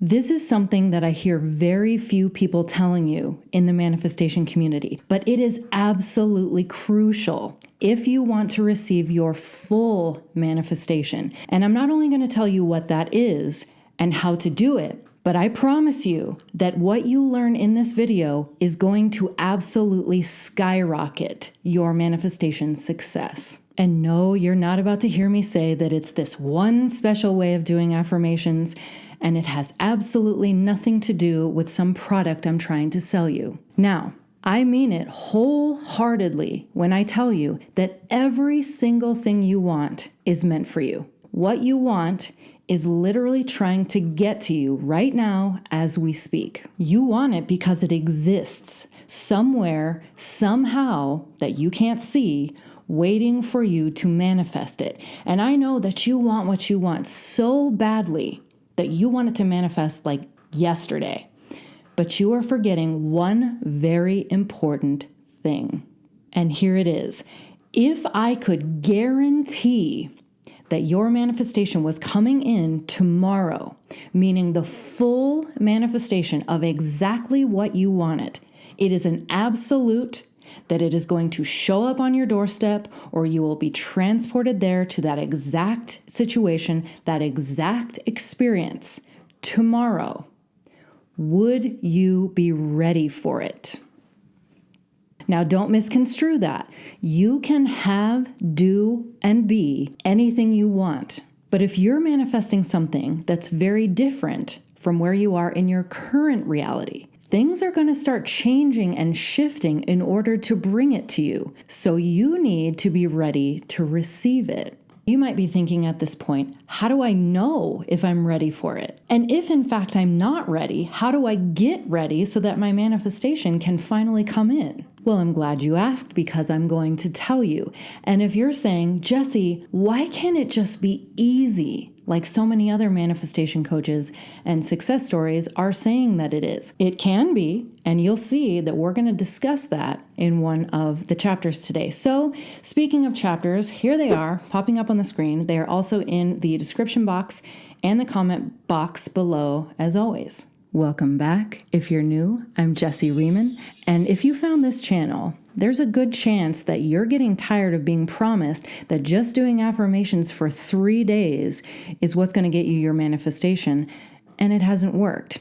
This is something that I hear very few people telling you in the manifestation community, but it is absolutely crucial if you want to receive your full manifestation. And I'm not only going to tell you what that is and how to do it, but I promise you that what you learn in this video is going to absolutely skyrocket your manifestation success. And no, you're not about to hear me say that it's this one special way of doing affirmations, and it has absolutely nothing to do with some product I'm trying to sell you. Now, I mean it wholeheartedly when I tell you that every single thing you want is meant for you. What you want is literally trying to get to you right now as we speak. You want it because it exists somewhere, somehow that you can't see, waiting for you to manifest it. And I know that you want what you want so badly that you want it to manifest like yesterday. But you are forgetting one very important thing. And here it is. If I could guarantee that your manifestation was coming in tomorrow, meaning the full manifestation of exactly what you wanted, it is an absolute that it is going to show up on your doorstep, or you will be transported there to that exact situation, that exact experience tomorrow. Would you be ready for it? Now, don't misconstrue that. You can have, do, and be anything you want. But if you're manifesting something that's very different from where you are in your current reality, things are going to start changing and shifting in order to bring it to you. So you need to be ready to receive it. You might be thinking at this point, how do I know if I'm ready for it? And if in fact I'm not ready, how do I get ready so that my manifestation can finally come in? Well, I'm glad you asked because I'm going to tell you. And if you're saying, Jessie, why can't it just be easy? Like so many other manifestation coaches and success stories are saying that it is. It can be, and you'll see that we're going to discuss that in one of the chapters today. So speaking of chapters, here they are popping up on the screen. They are also in the description box and the comment box below as always. Welcome back. If you're new, I'm Jessie Riemann, and if you found this channel, there's a good chance that you're getting tired of being promised that just doing affirmations for 3 days is what's going to get you your manifestation, and it hasn't worked.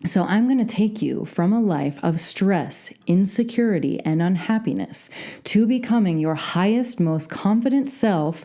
So I'm going to take you from a life of stress, insecurity, and unhappiness to becoming your highest, most confident self,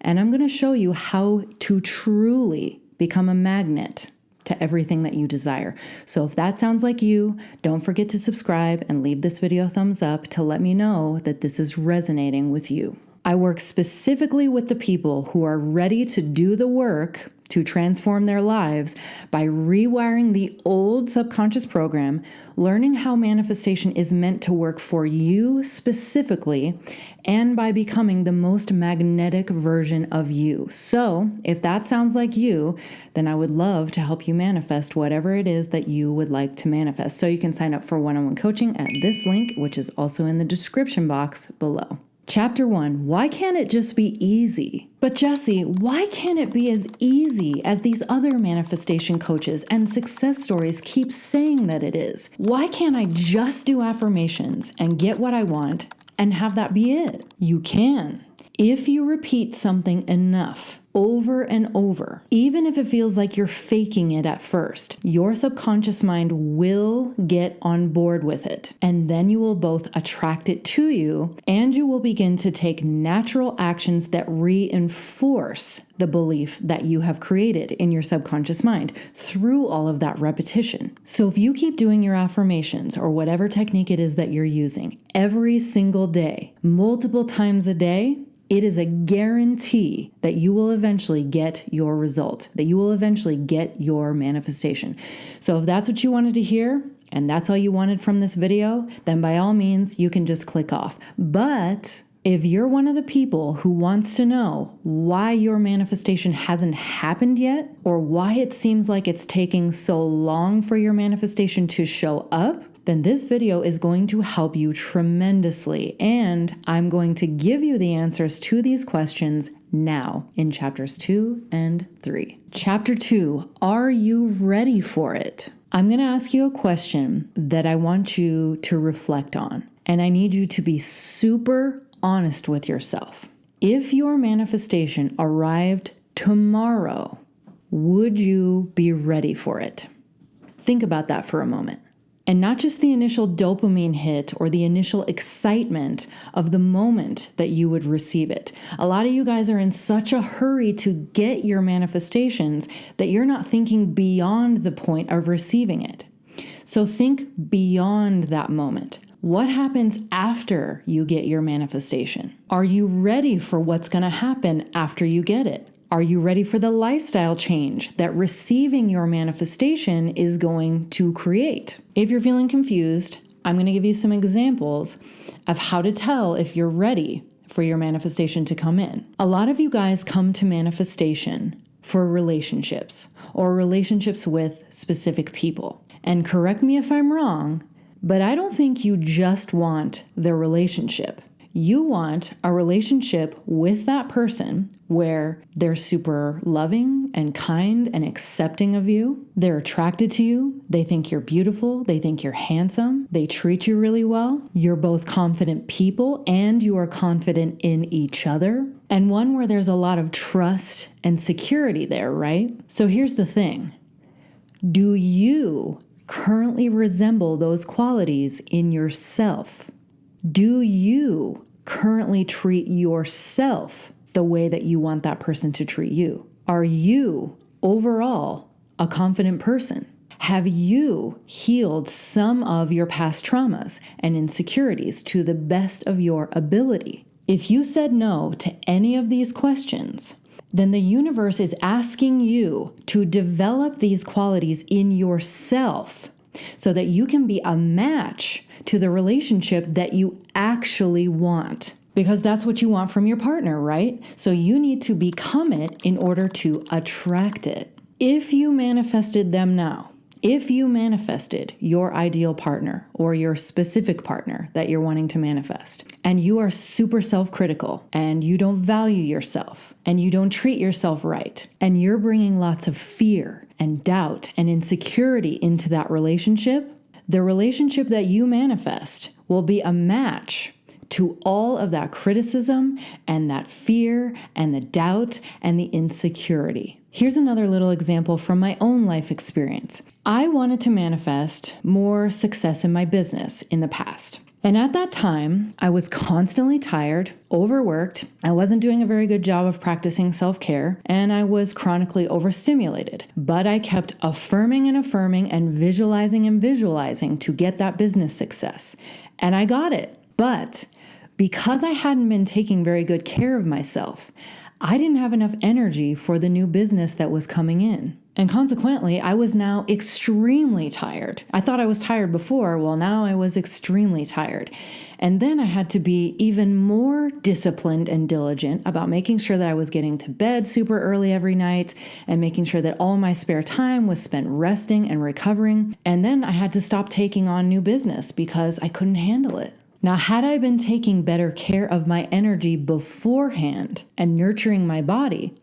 and I'm going to show you how to truly become a magnet to everything that you desire. So if that sounds like you, don't forget to subscribe and leave this video a thumbs up to let me know that this is resonating with you. I work specifically with the people who are ready to do the work to transform their lives by rewiring the old subconscious program, learning how manifestation is meant to work for you specifically, and by becoming the most magnetic version of you. So if that sounds like you, then I would love to help you manifest whatever it is that you would like to manifest. So you can sign up for one-on-one coaching at this link, which is also in the description box below. Chapter 1, why can't it just be easy? But Jessie, why can't it be as easy as these other manifestation coaches and success stories keep saying that it is? Why can't I just do affirmations and get what I want and have that be it? You can. If you repeat something enough, over and over, even if it feels like you're faking it at first, your subconscious mind will get on board with it. And then you will both attract it to you and you will begin to take natural actions that reinforce the belief that you have created in your subconscious mind through all of that repetition. So if you keep doing your affirmations or whatever technique it is that you're using every single day, multiple times a day, it is a guarantee that you will eventually get your result, that you will eventually get your manifestation. So if that's what you wanted to hear, and that's all you wanted from this video, then by all means, you can just click off. But if you're one of the people who wants to know why your manifestation hasn't happened yet, or why it seems like it's taking so long for your manifestation to show up, then this video is going to help you tremendously, and I'm going to give you the answers to these questions now in chapters 2 and 3. Chapter 2, are you ready for it? I'm going to ask you a question that I want you to reflect on, and I need you to be super honest with yourself. If your manifestation arrived tomorrow, would you be ready for it? Think about that for a moment. And not just the initial dopamine hit or the initial excitement of the moment that you would receive it. A lot of you guys are in such a hurry to get your manifestations that you're not thinking beyond the point of receiving it. So think beyond that moment. What happens after you get your manifestation? Are you ready for what's going to happen after you get it? Are you ready for the lifestyle change that receiving your manifestation is going to create? If you're feeling confused, I'm going to give you some examples of how to tell if you're ready for your manifestation to come in. A lot of you guys come to manifestation for relationships or relationships with specific people. And correct me if I'm wrong, but I don't think you just want the relationship. You want a relationship with that person where they're super loving and kind and accepting of you. They're attracted to you. They think you're beautiful. They think you're handsome. They treat you really well. You're both confident people and you are confident in each other. And one where there's a lot of trust and security there, right? So here's the thing. Do you currently resemble those qualities in yourself? Do you currently treat yourself the way that you want that person to treat you? Are you overall a confident person? Have you healed some of your past traumas and insecurities to the best of your ability? If you said no to any of these questions, then the universe is asking you to develop these qualities in yourself so that you can be a match to the relationship that you actually want. Because that's what you want from your partner, right? So you need to become it in order to attract it. If you manifested them now, if you manifested your ideal partner or your specific partner that you're wanting to manifest, and you are super self-critical and you don't value yourself and you don't treat yourself right, and you're bringing lots of fear and doubt and insecurity into that relationship, the relationship that you manifest will be a match to all of that criticism and that fear and the doubt and the insecurity. Here's another little example from my own life experience. I wanted to manifest more success in my business in the past. And at that time, I was constantly tired, overworked, I wasn't doing a very good job of practicing self-care, and I was chronically overstimulated. But I kept affirming and visualizing to get that business success. And I got it. But because I hadn't been taking very good care of myself, I didn't have enough energy for the new business that was coming in. And consequently, I was now extremely tired. I thought I was tired before. Well, now I was extremely tired. And then I had to be even more disciplined and diligent about making sure that I was getting to bed super early every night and making sure that all my spare time was spent resting and recovering. And then I had to stop taking on new business because I couldn't handle it. Now, had I been taking better care of my energy beforehand and nurturing my body,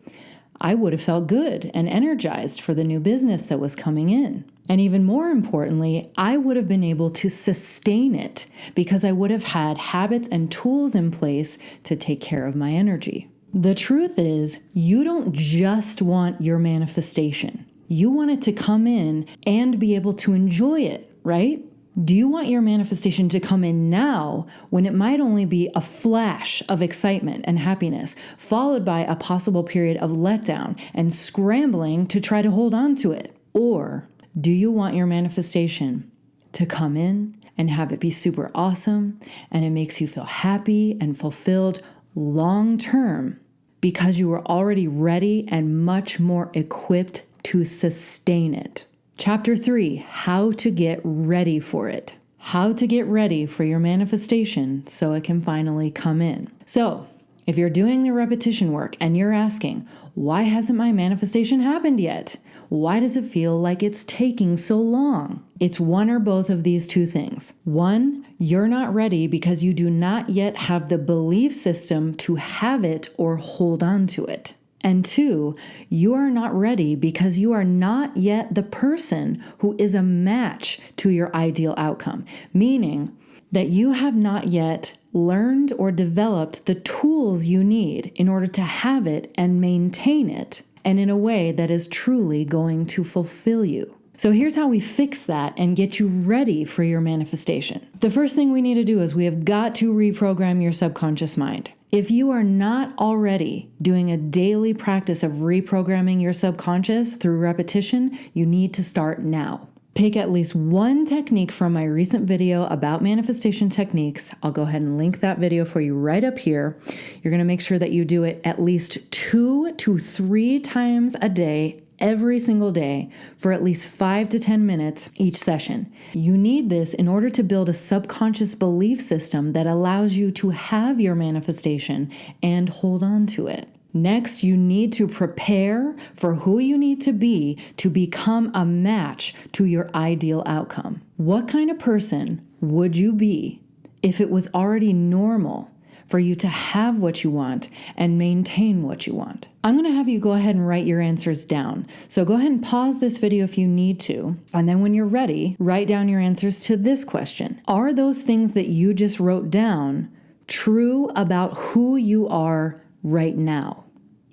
I would have felt good and energized for the new business that was coming in. And even more importantly, I would have been able to sustain it because I would have had habits and tools in place to take care of my energy. The truth is, you don't just want your manifestation. You want it to come in and be able to enjoy it, right? Do you want your manifestation to come in now when it might only be a flash of excitement and happiness, followed by a possible period of letdown and scrambling to try to hold on to it? Or do you want your manifestation to come in and have it be super awesome and it makes you feel happy and fulfilled long term because you were already ready and much more equipped to sustain it? Chapter 3, how to get ready for it. How to get ready for your manifestation so it can finally come in. So, if you're doing the repetition work and you're asking, why hasn't my manifestation happened yet? Why does it feel like it's taking so long? It's one or both of these two things. One, You're not ready because you do not yet have the belief system to have it or hold on to it. And 2, you are not ready because you are not yet the person who is a match to your ideal outcome, meaning that you have not yet learned or developed the tools you need in order to have it and maintain it, and in a way that is truly going to fulfill you. So here's how we fix that and get you ready for your manifestation. The first thing we need to do is we have got to reprogram your subconscious mind. If you are not already doing a daily practice of reprogramming your subconscious through repetition, you need to start now. Pick at least one technique from my recent video about manifestation techniques. I'll go ahead and link that video for you right up here. You're going to make sure that you do it at least 2 to 3 times a day, every single day, for at least 5 to 10 minutes each session. You need this in order to build a subconscious belief system that allows you to have your manifestation and hold on to it. Next, you need to prepare for who you need to be to become a match to your ideal outcome. What kind of person would you be if it was already normal for you to have what you want and maintain what you want? I'm going to have you go ahead and write your answers down. So go ahead and pause this video if you need to. And then when you're ready, write down your answers to this question. Are those things that you just wrote down true about who you are right now?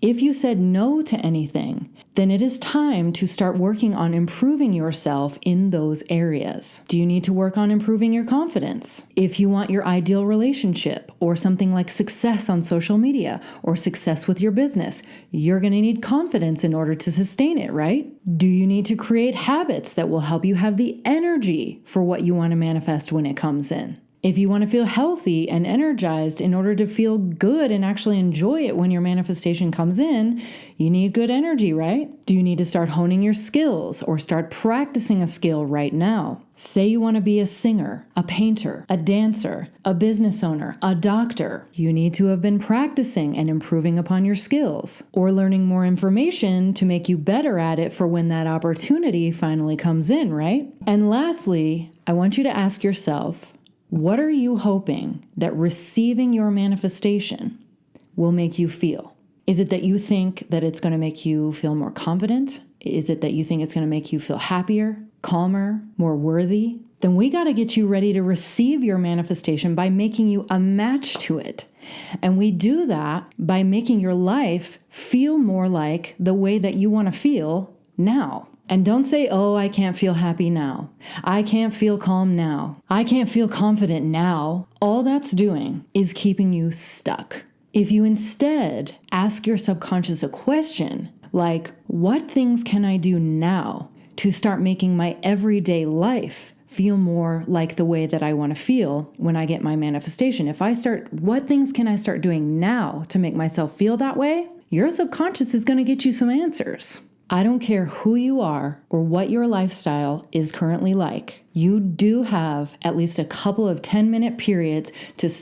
If you said no to anything, then it is time to start working on improving yourself in those areas. Do you need to work on improving your confidence? If you want your ideal relationship or something like success on social media or success with your business, you're going to need confidence in order to sustain it, right? Do you need to create habits that will help you have the energy for what you want to manifest when it comes in? If you want to feel healthy and energized in order to feel good and actually enjoy it when your manifestation comes in, you need good energy, right? Do you need to start honing your skills or start practicing a skill right now? Say you want to be a singer, a painter, a dancer, a business owner, a doctor. You need to have been practicing and improving upon your skills or learning more information to make you better at it for when that opportunity finally comes in, right? And lastly, I want you to ask yourself, what are you hoping that receiving your manifestation will make you feel? Is it that you think that it's going to make you feel more confident? Is it that you think it's going to make you feel happier, calmer, more worthy? Then we got to get you ready to receive your manifestation by making you a match to it. And we do that by making your life feel more like the way that you want to feel now. And don't say, oh, I can't feel happy now. I can't feel calm now. I can't feel confident now. All that's doing is keeping you stuck. If you instead ask your subconscious a question like, what things can I do now to start making my everyday life feel more like the way that I want to feel when I get my manifestation? What things can I start doing now to make myself feel that way? Your subconscious is going to get you some answers. I don't care who you are or what your lifestyle is currently like. You do have at least a couple of 10-minute periods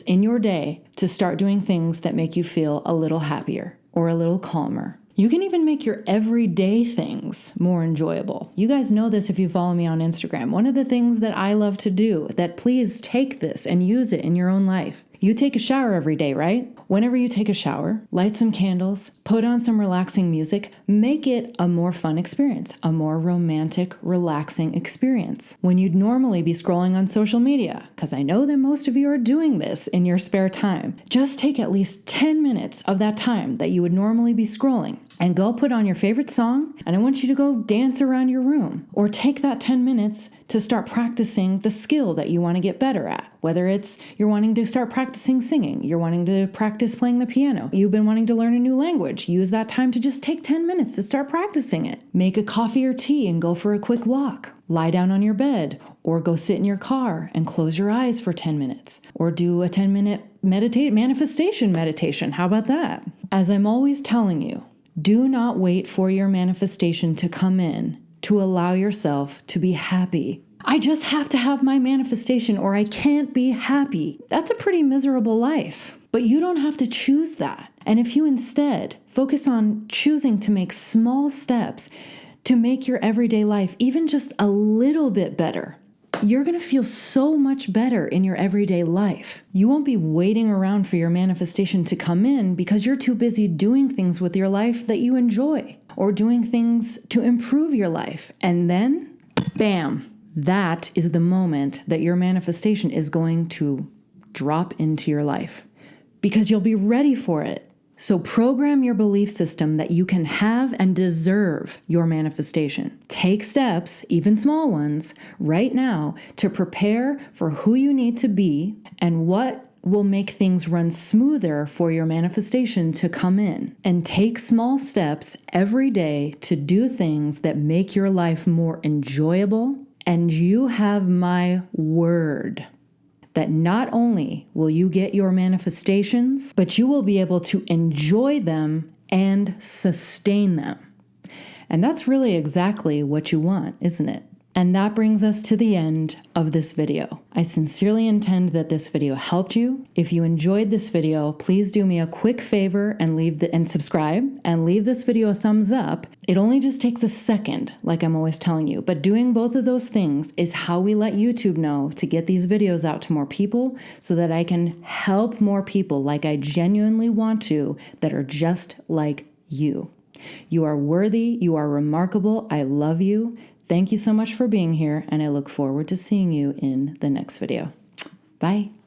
in your day to start doing things that make you feel a little happier or a little calmer. You can even make your everyday things more enjoyable. You guys know this if you follow me on Instagram. One of the things that I love to do, that please take this and use it in your own life. You take a shower every day, right? Whenever you take a shower, light some candles, put on some relaxing music, make it a more fun experience, a more romantic, relaxing experience. When you'd normally be scrolling on social media, because I know that most of you are doing this in your spare time, just take at least 10 minutes of that time that you would normally be scrolling and go put on your favorite song, and I want you to go dance around your room. Or take that 10 minutes to start practicing the skill that you want to get better at. Whether it's you're wanting to start practicing singing, you're wanting to practice playing the piano, you've been wanting to learn a new language, use that time to just take 10 minutes to start practicing it. Make a coffee or tea and go for a quick walk. Lie down on your bed or go sit in your car and close your eyes for 10 minutes. Or do a 10-minute manifestation meditation. How about that? As I'm always telling you, do not wait for your manifestation to come in to allow yourself to be happy. I just have to have my manifestation or I can't be happy. That's a pretty miserable life. But you don't have to choose that. And if you instead focus on choosing to make small steps to make your everyday life even just a little bit better, you're going to feel so much better in your everyday life. You won't be waiting around for your manifestation to come in because you're too busy doing things with your life that you enjoy or doing things to improve your life. And then, bam, that is the moment that your manifestation is going to drop into your life because you'll be ready for it. So program your belief system that you can have and deserve your manifestation. Take steps, even small ones, right now to prepare for who you need to be and what will make things run smoother for your manifestation to come in. And take small steps every day to do things that make your life more enjoyable. And you have my word that not only will you get your manifestations, but you will be able to enjoy them and sustain them. And that's really exactly what you want, isn't it? And that brings us to the end of this video. I sincerely intend that this video helped you. If you enjoyed this video, please do me a quick favor and subscribe and leave this video a thumbs up. It only just takes a second, like I'm always telling you, but doing both of those things is how we let YouTube know to get these videos out to more people so that I can help more people like I genuinely want to that are just like you. You are worthy. You are remarkable. I love you. Thank you so much for being here, and I look forward to seeing you in the next video. Bye.